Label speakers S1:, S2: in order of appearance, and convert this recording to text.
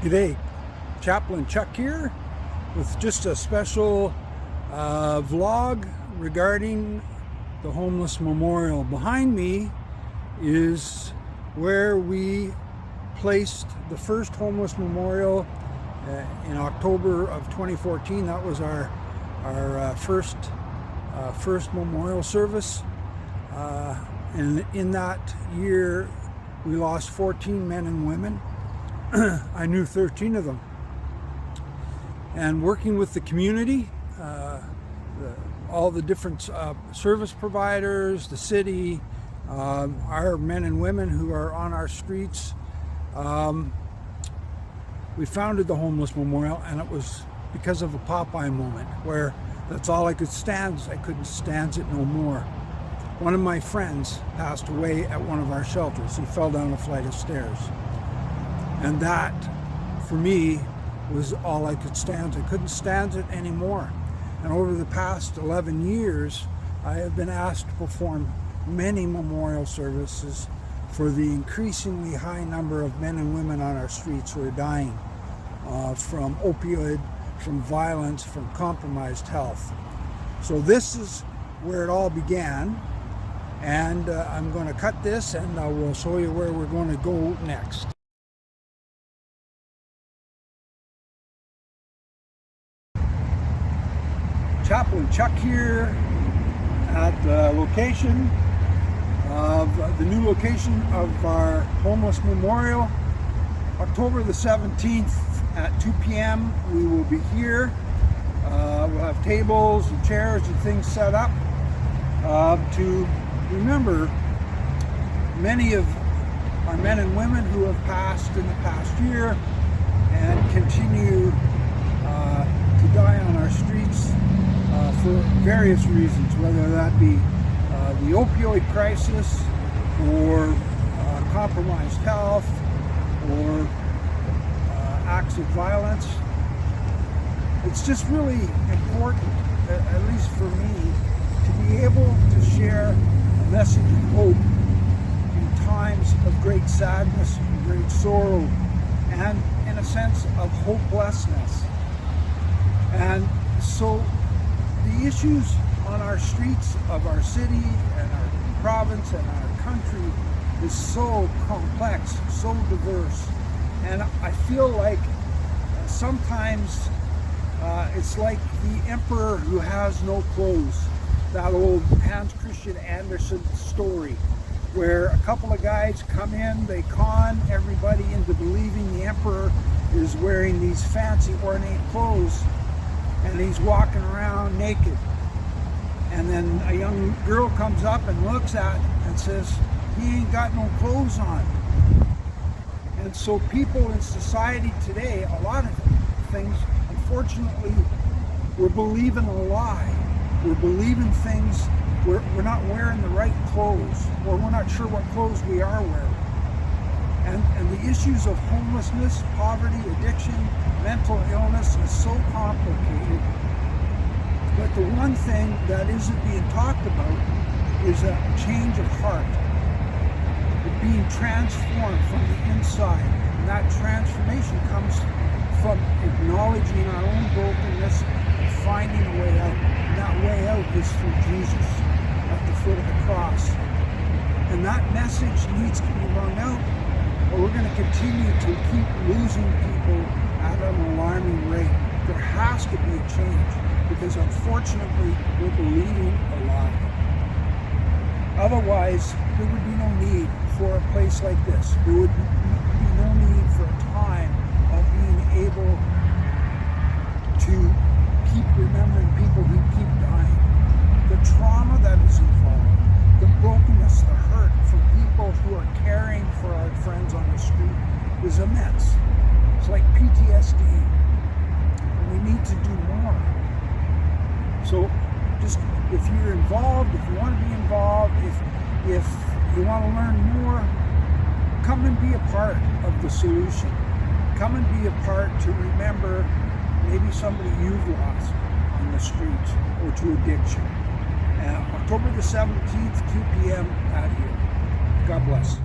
S1: G'day, Chaplain Chuck here with just a special vlog regarding the Homeless Memorial. Behind me is where we placed the first Homeless Memorial in October of 2014. That was our first memorial service. And in that year, we lost 14 men and women. I knew 13 of them. And working with the community, all the different service providers, the city, our men and women who are on our streets, we founded the Homeless Memorial, and it was because of a Popeye moment where that's all I could stand. I couldn't stand it no more. One of my friends passed away at one of our shelters. He fell down a flight of stairs. And that, for me, was all I could stand. I couldn't stand it anymore. And over the past 11 years, I have been asked to perform many memorial services for the increasingly high number of men and women on our streets who are dying from opioid, from violence, from compromised health. So this is where it all began. And I'm going to cut this and I will show you where we're going to go next. Chaplain Chuck here at the location of the new location of our Homeless Memorial. October the 17th at 2 p.m. we will be here. We'll have tables and chairs and things set up to remember many of our men and women who have passed in the past year and continue to die on our streets for various reasons, whether that be the opioid crisis or compromised health or acts of violence. It's just really important, at least for me, to be able to share a message of hope in times of great sadness and great sorrow and, in a sense, of hopelessness. And so the issues on our streets of our city and our province and our country is so complex, so diverse. And I feel like sometimes it's like the emperor who has no clothes. That old Hans Christian Andersen story where a couple of guys come in, they con everybody into believing the emperor is wearing these fancy ornate clothes and he's walking around naked. And then a young girl comes up and looks at him and says, he ain't got no clothes on. And so people in society today, a lot of things, unfortunately, we're believing a lie. We're believing things, we're not wearing the right clothes, or we're not sure what clothes we are wearing. And the issues of homelessness, poverty, addiction, mental illness is so complicated. But the one thing that isn't being talked about is a change of heart. Being transformed from the inside. And that transformation comes from acknowledging our own brokenness and finding a way out. And that way out is through Jesus at the foot of the cross. And that message needs to be rung out, or we're going to continue to keep losing people at an alarming rate. There has to be a change, because unfortunately we're believing a lie. Otherwise, there would be no need for a place like this. There would be no need for a time of being able to keep remembering people who keep dying. The trauma that is involved, the brokenness, the hurt from people who are caring for our friends on the street is immense. It's like PTSD. And we need to do more. So just, if you're involved, if you want to be involved, if you want to learn more, come and be a part of the solution. Come and be a part to remember maybe somebody you've lost on the streets or to addiction. October the 17th, 2 p.m. out here. God bless.